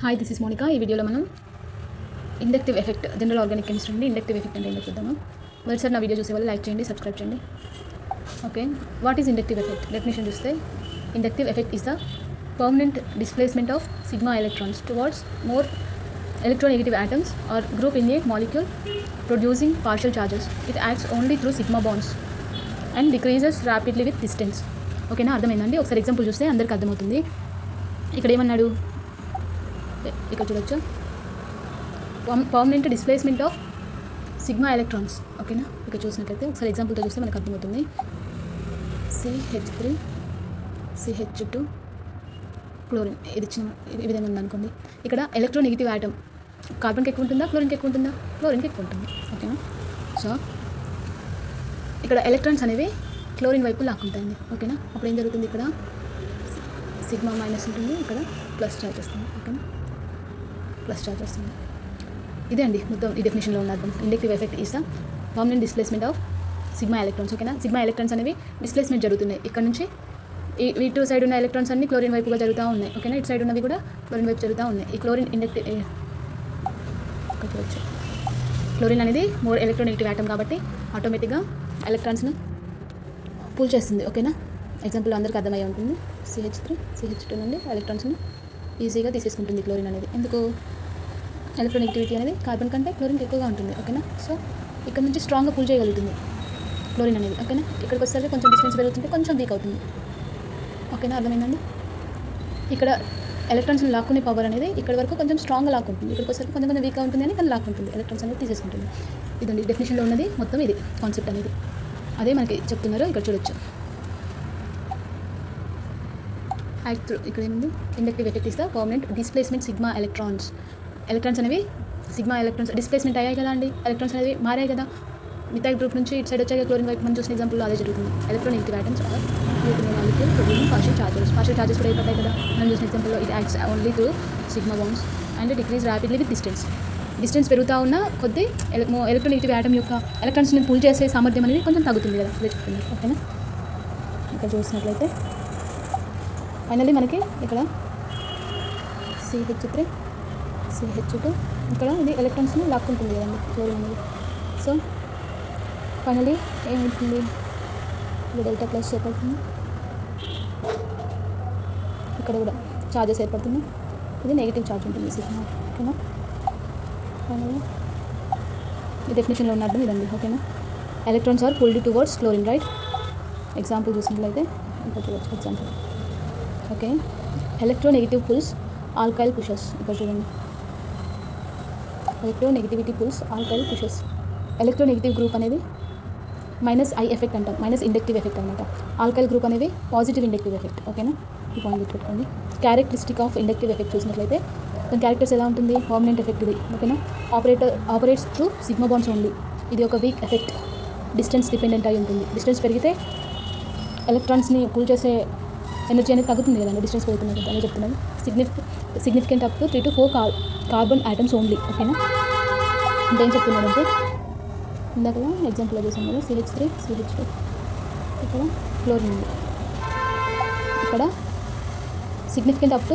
Hi, this is Monika. ఈ వీడియోలో మనం inductive effect general organic chemistry నుండి ఇండక్టివ్ ఎఫెక్ట్ అంటే ఏంటో చూద్దాము. మొదటిసారి నా వీడియో చూసే వాళ్ళు లైక్ చేయండి, సబ్స్క్రైబ్ చేయండి. Okay, what is inductive effect? Definition చూస్తే inductive effect is the permanent displacement of sigma electrons towards more electronegative atoms or group in a molecule producing partial charges. It acts only through sigma bonds and decreases rapidly with distance. ఓకేనా, అర్థమైందండి? ఒకసారి example చూస్తే అందరికి అర్థమవుతుంది. ఇక్కడ ఏమన్నాడు, ఇక్కడ చూడొచ్చు, permanent displacement of sigma electrons. ఓకేనా, ఇక్కడ చూసినట్లయితే ఒకసారి ఎగ్జాంపుల్తో చూస్తే మనకు అర్థమవుతుంది. CH3 CH2 క్లోరిన్, ఇది ఇచ్చిన ఈ విధంగా ఉందనుకోండి. ఇక్కడ ఎలక్ట్రోనెగటివ్ ఆటమ్ కార్బన్కి ఎక్కువ ఉంటుందా, క్లోరిన్కి ఎక్కువ ఉంటుందా? క్లోరిన్కి ఎక్కువ ఉంటుంది. ఓకేనా, సో ఇక్కడ ఎలక్ట్రాన్స్ అనేవి క్లోరిన్ వైపు లాక్కుంటాయండి. ఓకేనా, అప్పుడు ఏం జరుగుతుంది, ఇక్కడ సిగ్మా మైనస్ ఉంటుంది, ఇక్కడ ప్లస్ చార్జ్ వస్తుంది. ఓకేనా, ప్లస్ చార్జ్ వస్తుంది. ఇదే అండి మొత్తం ఈ డెఫినేషన్లో ఉన్న అర్థం. Inductive effect is the permanent displacement of sigma electrons. ఓకేనా, సిగ్మా ఎలక్ట్రాన్స్ అనేవి డిస్ప్లేస్మెంట్ జరుగుతున్నాయి. ఇక్కడ నుంచి ఇటు సైడ్ ఉన్న ఎలక్ట్రాన్స్ అన్ని క్లోరిన్ వైపుగా జరుగుతూ ఉన్నాయి. ఓకేనా, ఇటు సైడ్ ఉన్నవి కూడా క్లోరిన్ వైపు జరుగుతూ ఉన్నాయి. ఈ క్లోరిన్ క్లోరిన్ అనేది మోర్ ఎలక్ట్రోనెగటివ్ ఆటమ్ కాబట్టి ఆటోమేటిక్గా ఎలక్ట్రాన్స్ను పూల్ చేస్తుంది. ఓకేనా, ఎగ్జాంపుల్ అందరికీ అర్థమయ్యే ఉంటుంది. CH3 CH2 నుండి ఎలక్ట్రాన్స్ని ఈజీగా తీసేసుకుంటుంది క్లోరిన్ అనేది. ఎందుకు? ఎలక్ట్రోనెగటివిటీ అనేది కార్బన్ కంటే క్లోరిన్కి ఎక్కువగా ఉంటుంది. ఓకేనా, సో ఇక్కడ నుంచి స్ట్రాంగ్గా పూల్ చేయగలుగుతుంది క్లోరిన్ అనేది. ఓకేనా, ఇక్కడికి వచ్చేసరికి కొంచెం డిస్టెన్స్ పెరుగుతుంటే కొంచెం వీక్ అవుతుంది. ఓకేనా, అర్థమైందండి? ఇక్కడ ఎలక్ట్రాన్స్ని లాక్కునే పవర్ అనేది ఇక్కడ వరకు కొంచెం స్ట్రాంగ్గా లాక్కుంటుంది, ఇక్కడికి వచ్చేసరికి కొంచెం కొంచెం వీక్గా ఉంటుంది అని కానీ లాక్కుంటుంది, ఎలక్ట్రాన్స్ అనేది తీసేసుకుంటుంది. ఇదండి డెఫినేషన్లో ఉన్నది మొత్తం, ఇది కాన్సెప్ట్ అనేది. అదే మనకి చెప్తున్నారు, ఇక్కడ చూడొచ్చు. యాక్ట్ త్రూ, ఇక్కడ ఏముంది, inductive effect is the permanent displacement sigma electrons. Electrons అనేవి సిగ్మా ఎలక్ట్రాన్స్ డిస్ప్లేస్మెంట్ అయ్యాయి కదా అండి, ఎలక్ట్రాన్స్ అనేవి మారాయి కదా, మిథైల్ గ్రూప్ నుంచి ఇటు సైడ్ వచ్చాక క్లోరిన్ వైపు మనం చూసిన ఎగ్జాంపుల్లో అదే జరుగుతుంది. Electronegative atoms or molecule producing partial charges కూడా ఏర్పడ్డాయి కదా మనం చూసిన ఎగ్జాంపుల్లో. It acts only through sigma bonds and decrease rapidly with distance పెరుగుతూ ఉన్న కొద్ది ఎలక్ట్రోనెగటివ్ ఆటమ్ యొక్క ఎలక్ట్రాన్స్ని పుల్ చేసే సామర్థ్యం అనేది కొంచెం తగ్గుతుంది కదా, అదే చెప్తుంది. ఓకేనా, ఇక్కడ చూసినట్లయితే ఫైనల్లీ మనకి ఇక్కడ CH3 CH2 ఇక్కడ ఇది ఎలక్ట్రాన్స్ని లాక్కుంటుంది కదండి క్లోరిన్ అనేది. సో ఫైనల్లీ ఏమవుతుంది, ఇది డెల్టా ప్లస్ ఏర్పడుతుంది, ఇక్కడ కూడా చార్జెస్ ఏర్పడుతుంది, ఇది నెగిటివ్ చార్జ్ ఉంటుంది సిగ్మా. ఓకేనా, ఫైనల్లీ ఈ డెఫినేషన్లో ఉన్న అర్థం ఇదండి. ఓకేనా, electrons are pulled towards chlorine, right? Example చూసినట్లయితే ఇక్కడ చూడవచ్చు example. Okay, electronegative pulls alkyl pushes. ఇక్కడ చూడండి, electronegativity pulls alkyl pushes. Electronegative group అనేది మైనస్ I ఎఫెక్ట్ అంటాం, మైనస్ ఇండక్టివ్ ఎఫెక్ట్ అనమాట. ఆల్కైల్ గ్రూప్ అనేది పాజిటివ్ ఇండక్టివ్ ఎఫెక్ట్. ఓకేనా, ఈ పాయింట్ గుర్తుపెట్టుకోండి. క్యారెక్టరిస్టిక్ ఆఫ్ ఇండక్టివ్ ఎఫెక్ట్ చూసినట్లయితే దాని క్యారెక్టర్స్ ఎలా ఉంటుంది, పర్మనెంట్ ఎఫెక్ట్ ఇది. ఓకేనా, operates through sigma bonds only. ఇది ఒక వీక్ ఎఫెక్ట్, డిస్టెన్స్ డిపెండెంట్ అయి ఉంటుంది. డిస్టెన్స్ పెరిగితే ఎలక్ట్రాన్స్ని పుల్ చేసే ఎనర్జీ అనేది తగ్గుతుంది కదండి, డిస్టెన్స్ పెరుగుతుంది అని చెప్తున్నాను. Significant up to 3 to 4 carbon atoms only. ఓకేనా, అంటే ఏం చెప్తున్నాడంటే ఇందాక ఎగ్జాంపుల్లో చూసాం కదా, CH3 CH2, ఇక్కడ క్లోరిన్ ఉంది, ఇక్కడ సిగ్నిఫికెంట్ అప్ టు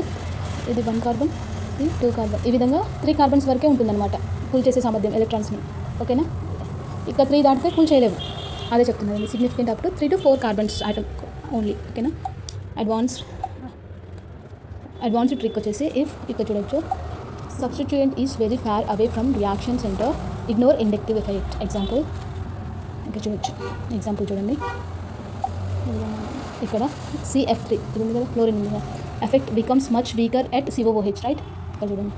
ఇది 1 కార్బన్, ఇది 2 కార్బన్, ఈ విధంగా 3 కార్బన్స్ వరకే ఉంటుందన్నమాట పుల్ చేసే సామర్థ్యం ఎలక్ట్రాన్స్ని. ఓకేనా, ఇక్కడ 3 దాటితే పుల్ చేయలేవు, అదే చెప్తున్నాను. Significant up to 3 to 4 carbons atom only. ఓకేనా, అడ్వాన్స్డ్ ట్రిక్ వచ్చేసి, ఇఫ్ ఇక్కడ చూడొచ్చు, substituent is very far away from reaction center, ignore inductive effect. Example ఇక్కడ చూడొచ్చు, ఎగ్జాంపుల్ చూడండి. ఇక్కడ CF3 ఇది ఉంది కదా, క్లోరిన్ ఉంది కదా, effect becomes much weaker at COOH, right? ఇక్కడ చూడండి,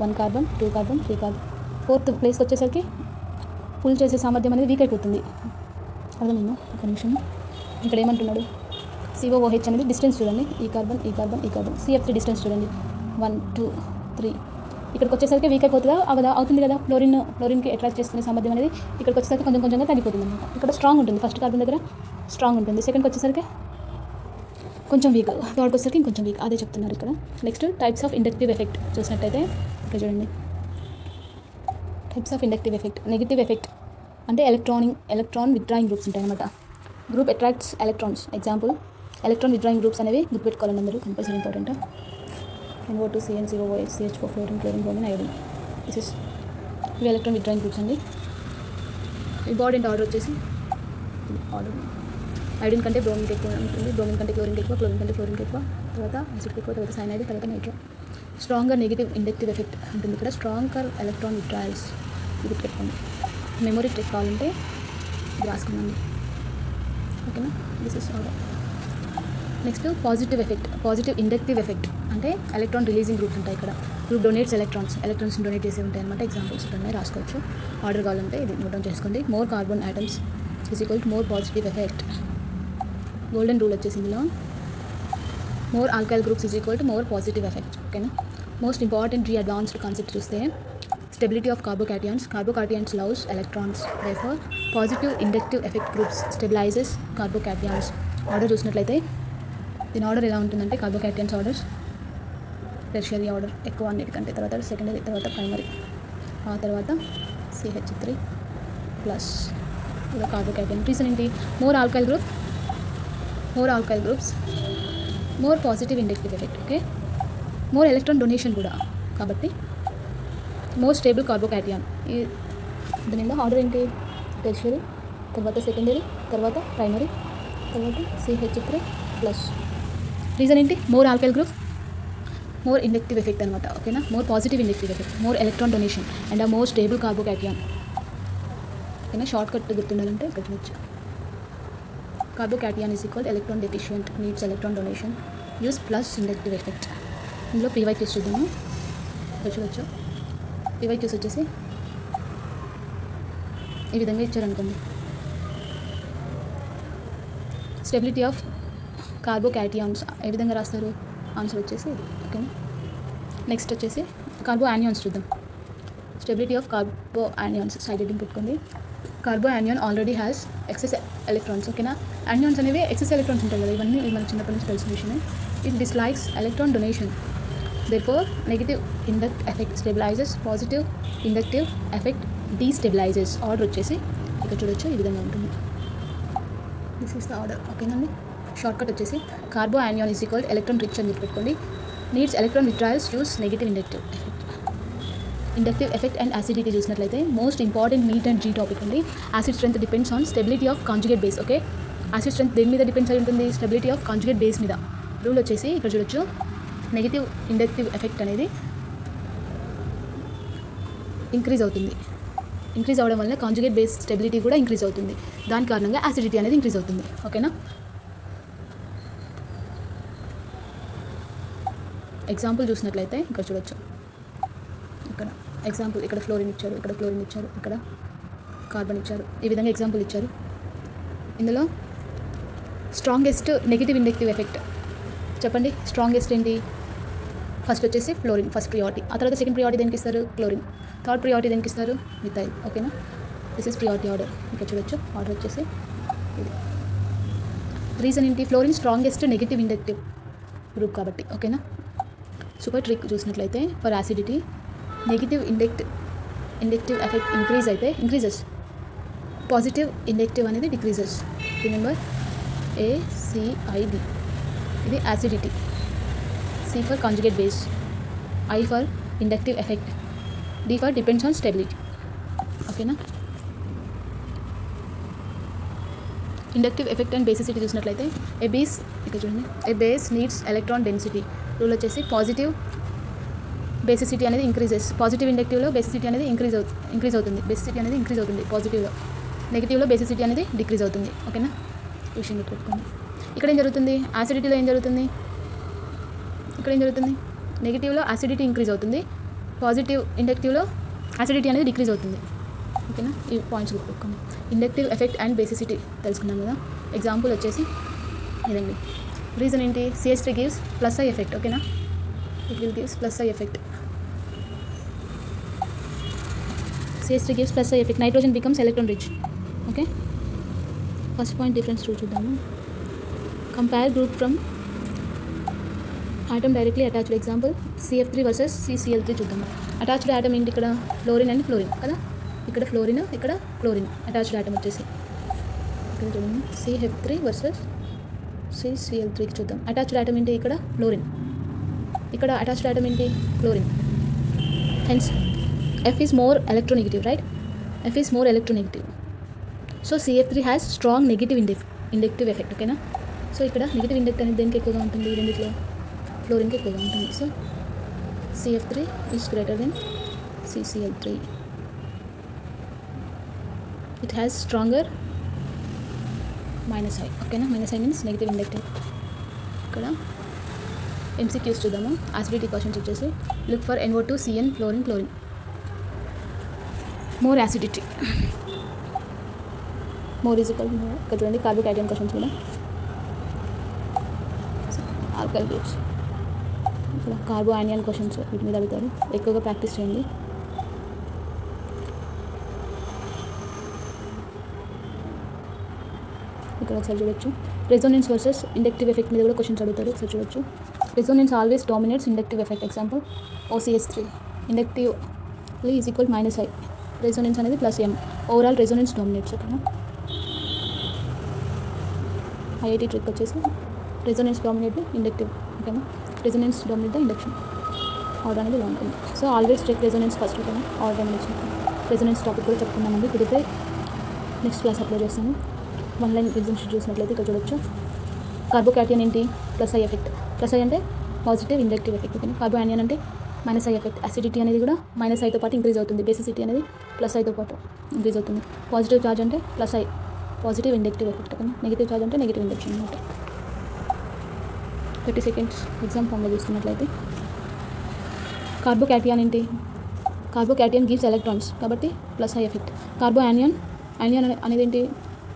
1 కార్బన్ 2 కార్బన్ 3 కార్బన్, 4th ప్లేస్కి వచ్చేసరికి పుల్ చేసే సామర్థ్యం అనేది వీక్ అయిపోతుంది. అర్థమైందా? ఒక నిమిషం, ఇక్కడ ఏమంటున్నాడు, COOH అనేది డిస్టెన్స్ చూడండి, ఈ కార్బన్ ఈ కార్బన్ ఈ కార్బన్, CF3 డిస్టెన్స్ చూడండి 1 2 3, ఇక్కడికి వచ్చేసరికి వీక్ అయిపోతుందా అవుతుంది కదా, క్లోరిన్కి అట్రాక్ట్ చేసుకునే సామర్థ్యం అనేది ఇక్కడికి వచ్చేసరికి కొంచెం కొంచెంగా తగ్గిపోతుంది అనమాట. ఇక్కడ స్ట్రాంగ్ ఉంటుంది, ఫస్ట్ కార్బన్ దగ్గర స్ట్రాంగ్ ఉంటుంది, సెకండ్కి వచ్చేసరికి కొంచెం వీక్, థర్డ్కి వచ్చేసరికి ఇంకొంచెం వీక్, అదే చెప్తున్నారు ఇక్కడ. Next types of inductive effect చూసినట్టయితే ఇక్కడ చూడండి, types of inductive effect. Negative effect అంటే ఎలక్ట్రాన్ విత్డ్రాయింగ్ గ్రూప్స్ ఉంటాయి అన్నమాట. Group attracts electrons. Example electron withdrawing groups అనేవి గుర్తుపెట్టుకోవాలని అందరూ, compulsory important. NO2 CN0OH CH4 fluorine chlorine bromine iodine. This is ఇవి electron withdrawing groups అండి. ఇంపార్టెంట్ ఆర్డర్ వచ్చేసి order iodine కంటే బ్రోమిన్కి ఎక్కువ ఉంటుంది, బ్రోమిన్ కంటే క్లోరిన్కి ఎక్కువ, క్లోరిన్ కంటే ఫ్లోరిన్కి ఎక్కువ, తర్వాత యాసిడ్కి ఎక్కువ, తర్వాత సైనైడ్, తర్వాత nitro. Stronger negative inductive effect ఉంటుంది ఇక్కడ. స్ట్రాంగర్ ఎలక్ట్రాన్ విత్డ్రాయల్స్ ఇది పెట్టుకోండి. మెమొరీ ట్రిక్ కావాలంటే ఇది రాసుకున్నాను. ఓకేనా, this is order. Next positive effect, positive inductive effect అంటే ఎలక్ట్రాన్ రిలీజింగ్ గ్రూప్స్ ఉంటాయి ఇక్కడ. గ్రూప్ డొనేట్స్ ఎలక్ట్రాన్స్ డొనేట్ చేసి ఉంటాయి అనమాట. ఎగ్జాంపుల్స్ ఉన్నాయి, రాసుకోవచ్చు. ఆర్డర్ కావాలంటే ఇది నోట్ డౌన్ చేసుకోండి. More carbon atoms is equal to more positive effect. Golden rule వచ్చేసి ఇందులో more alkyl groups is equal to more positive effect. ఓకేనా. Most important JEE advanced concept చూస్తే stability of carbocations loves electrons, therefore positive inductive effect groups stabilises carbocations. Order చూసినట్లయితే దీని order ఎలా ఉంటుందంటే కార్బోకాటియన్స్ orders tertiary order ఎక్కువ అన్నిటికంటే, తర్వాత secondary, తర్వాత ప్రైమరీ, ఆ తర్వాత CH3 ప్లస్ ఇలా కార్బోకాటియన్. రీజన్ ఏంటి? More alkyl groups more positive inductive effect. Okay, more electron donation కూడా కాబట్టి మోర్ స్టేబుల్ కార్బోకాటియన్. దీని ఆర్డర్ ఏంటి? టెర్షియరీ, తర్వాత సెకండరీ, తర్వాత ప్రైమరీ, తర్వాత CH3 ప్లస్. రీజన్ ఏంటి? More alkyl group more inductive effect అనమాట. ఓకేనా, more positive inductive effect, more electron donation and more stable carbocation. ఓకేనా, షార్ట్ కట్ గుర్తుండాలంటే ఇక్కడ చూడొచ్చు. Carbocation is equal electron deficient, needs electron donation, use plus inductive effect. ఇందులో PYQs చూద్దాము. ఇక్కడ చూడొచ్చు. PYQs వచ్చేసి ఈ విధంగా ఇచ్చారనుకోండి. స్టెబిలిటీ ఆఫ్ కార్బోకాటియాన్స్ ఏ విధంగా రాస్తారు? ఆన్సర్ వచ్చేసి ఇది. ఓకేనా. నెక్స్ట్ వచ్చేసి కార్బో యానియాన్స్ చూద్దాం. Stability of carbo anions side heading పెట్టుకోండి. Carbo anion already has excess electrons. ఓకేనా, యానియాన్స్ అనేవి ఎక్సెస్ ఎలక్ట్రాన్స్ ఉంటాయి కదా, ఇవన్నీ మనకి చిన్నప్పటి నుంచి తెలిసిన విషయమే. It dislikes electron donation, therefore negative induct effect stabilises, positive inductive effect destabilises. Order వచ్చేసి ఇక్కడ చూడొచ్చు, ఈ విధంగా ఉంటుంది. This is the order. ఓకేనండి. షార్ట్ కట్ వచ్చేసి carbo anion is equal electron rich అని పెట్టుకోండి. Needs electron withdrawals, use negative inductive effect. Inductive effect and acidity చూసినట్లయితే most important NEET and JEE topic ఉంది. Acid strength depends on stability of conjugate base. Okay, acid strength దేని మీద depends అయి ఉంటుంది? Stability of conjugate base మీద. Rule వచ్చేసి ఇక్కడ చూడొచ్చు, నెగిటివ్ ఇండక్టివ్ ఎఫెక్ట్ అనేది ఇంక్రీజ్ అవుతుంది. ఇంక్రీజ్ అవ్వడం వల్ల కాంజుగేట్ బేస్ స్టెబిలిటీ కూడా ఇంక్రీజ్ అవుతుంది. దాని కారణంగా యాసిడిటీ అనేది ఇంక్రీజ్ అవుతుంది. ఓకేనా. ఎగ్జాంపుల్ చూసినట్లయితే ఇక్కడ చూడొచ్చు. ఇక్కడ ఎగ్జాంపుల్, ఇక్కడ ఫ్లోరిన్ ఇచ్చారు, ఇక్కడ క్లోరిన్ ఇచ్చారు, ఇక్కడ కార్బన్ ఇచ్చారు, ఈ విధంగా ఎగ్జాంపుల్ ఇచ్చారు. ఇందులో స్ట్రాంగెస్ట్ నెగిటివ్ ఇండక్టివ్ ఎఫెక్ట్ చెప్పండి. స్ట్రాంగెస్ట్ ఏంటి? ఫస్ట్ వచ్చేసి ఫ్లోరిన్, ఫస్ట్ ప్రియారిటీ. ఆ తర్వాత సెకండ్ ప్రియారిటీ దేనికి ఇస్తారు? క్లోరిన్. థర్డ్ ప్రియారిటీ దేనికి ఇస్తారు? మిథైల్. ఓకేనా, దిస్ ఇస్ ప్రియారిటీ ఆర్డర్. ఇక్కడ చూడొచ్చు. ఆర్డర్ వచ్చేసి ఇది. రీజన్ ఏంటి? Fluorine strongest negative inductive group కాబట్టి. ఓకేనా. సూపర్ ట్రిక్ చూసినట్లయితే for acidity negative inductive effect increases, positive inductive అనేది డిక్రీజెస్. Remember ACID. ఇది acidity. C for conjugate base, I for inductive effect, D for depends on stability. ఓకేనా. Inductive effect and basicity చూసినట్లయితే ఇక్కడ చూడండి, a base needs electron density. Rule వచ్చేసి positive basicity అనేది increases, positive ఇండక్టివ్లో basicity అనేది increase అవుతుంది. బేసిసిటీ అనేది ఇంక్రీజ్ అవుతుంది పాజిటివ్లో, నెగిటివ్లో బేసిసిటీ అనేది డిక్రీజ్ అవుతుంది. ఓకేనా, విషయం గుర్తుపెట్టుకోండి. ఇక్కడ ఏం జరుగుతుంది? యాసిడిటీలో ఏం జరుగుతుంది? ఇక్కడ ఏం జరుగుతుంది? నెగిటివ్లో యాసిడిటీ ఇంక్రీజ్ అవుతుంది, పాజిటివ్ ఇండక్టివ్లో యాసిడిటీ అనేది డిక్రీజ్ అవుతుంది. ఓకేనా, ఈ పాయింట్స్ గుర్తుపెట్టుకోండి. ఇండక్టివ్ ఎఫెక్ట్ అండ్ బేసిసిటీ తెలుసుకున్నాం కదా. ఎగ్జాంపుల్ వచ్చేసి ఇదండి. రీజన్ ఏంటి? CH3 gives plus I effect. ఓకేనా, it will gives plus I effect. CH3 gives plus I effect. Nitrogen becomes electron rich. Okay. First point difference చూద్దాము. Compare group from atom directly attached. Example CF3 versus CCl3 చూద్దాము. Attached atom ఏంటి? ఇక్కడ fluorine and chlorine కదా. ఇక్కడ fluorine, ఇక్కడ chlorine. Attached atom వచ్చేసి ఇక్కడ చూడండి, CF3 versus CCl3 చూద్దాం. అటాచ్డ్ ఆటమ్ ఏంటి? ఇక్కడ ఫ్లోరిన్. ఇక్కడ అటాచ్డ్ ఆటమ్ ఏంటి? Chlorine. Hence F is more electronegative, right? F is more electronegative. So CF3 has strong negative inductive effect, ఓకేనా? సో ఇక్కడ నెగిటివ్ ఇండక్ట్ అనేది దేనికి ఎక్కువగా ఉంటుంది? రెండిట్లో ఫ్లోరిన్కి ఎక్కువగా ఉంటుంది. So CF3 is greater than CCl3. It has stronger minus I, ఓకేనా? Minus I means negative inductive. ఇక్కడ MCQs చూద్దాము. యాసిడిటీ క్వశ్చన్స్ వచ్చేసి look for NO2 CN chlorine. More acidity, more is equal more. ఇక్కడ చూడండి కార్బోకేటైన్ క్వశ్చన్స్ కూడా. Alkyl groups, ఇక్కడ కార్బో యానియన్ questions వీటి మీద అడుగుతారు. ఎక్కువగా ప్రాక్టీస్ చేయండి. ఇక్కడ ఒకసారి చూడొచ్చు. రెజోనెన్స్ వర్సెస్ ఇండక్టివ్ ఎఫెక్ట్ మీద కూడా క్వశ్చన్స్ అడుగుతారు. ఒకసారి చూడొచ్చు. Resonance always dominates inductive effect. Example OCS3 inductively is equal minus I. Resonance అనేది plus M. Overall resonance dominates, ఓకేనా? IIT ట్రిక్ వచ్చేసి రెజోనెన్స్ డామినేట్ ఇండక్టివ్, ఓకేనా? Resonance dominate the induction. Order అనేది ఇలా ఉంటుంది. So always check resonance first, ఓకేనా? Order అనేది resonance topic కూడా చెప్పుకున్నామండి. కుదిరితే నెక్స్ట్ క్లాస్ అప్లోడ్ చేస్తాను. 1 లైన్ రిజల్ట్స్ చూసినట్లయితే ఇక్కడ చూడొచ్చు. కార్బోకాటియన్ ఏంటి? Plus I effect. Plus I అంటే పాజిటివ్ ఇండక్టివ్ ఎఫెక్ట్, ఓకేనా? కార్బో యానియన్ అంటే మైనస్ ఐ ఎఫెక్ట్. అసిడిటీ అనేది కూడా మైనస్ ఐతో పాటు ఇంక్రీజ్ అవుతుంది. బేసిసిటీ అనేది ప్లస్ ఐతో పాటు ఇంక్రీజ్ అవుతుంది. పాజిటివ్ ఛార్జ్ అంటే plus I, positive inductive effect, ఓకేనా? నెగిటివ్ ఛార్జ్ అంటే నెగిటివ్ ఇండక్షన్ అనమాట. 30 సెకండ్స్ ఎగ్జామ్ ఫామ్లో చూసుకున్నట్లయితే కార్బోకాటియన్ ఏంటి? కార్బోకాటియన్ గివ్స్ ఎలక్ట్రాన్స్ కాబట్టి ప్లస్ ఐ ఎఫెక్ట్. కార్బో యానియన్ అనేది ఏంటి?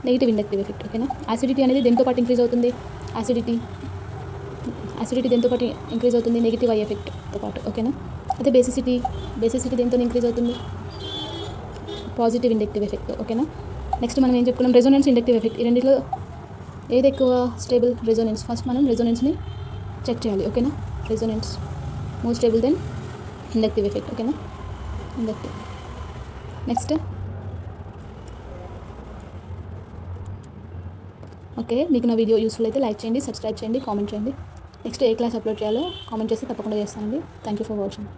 నెగిటివ్ ఇండక్టివ్ ఎఫెక్ట్, ఓకేనా? యాసిడిటీ అనేది దేంతో పాటు ఇంక్రీజ్ అవుతుంది? యాసిడిటీ దేంతో పాటు ఇంక్రీజ్ అవుతుంది? నెగిటివ్ ఐ ఎఫెక్ట్తో పాటు, ఓకేనా? అయితే బేసిసిటీ దేంతో ఇంక్రీజ్ అవుతుంది? పాజిటివ్ ఇండక్టివ్ ఎఫెక్ట్, ఓకేనా? నెక్స్ట్ మనం ఏం చెప్పుకున్నాం? Resonance inductive effect. ఈ రెండిట్లో ఏది ఎక్కువ స్టేబుల్? రెజోనెన్స్. ఫస్ట్ మనం రెజోనెన్స్ని చెక్ చేయాలి, ఓకేనా? Resonance more stable than inductive effect, ఓకేనా? ఇండక్టివ్. నెక్స్ట్ ఓకే, మీకు నా వీడియో యూస్ఫుల్ అయితే లైక్ చేయండి, సబ్స్క్రైబ్ చేయండి, కామెంట్ చేయండి. నెక్స్ట్ ఏ క్లాస్ అప్లోడ్ చేయాలో కామెంట్ చేసి తప్పకుండా చేస్తానండి. Thank you for watching.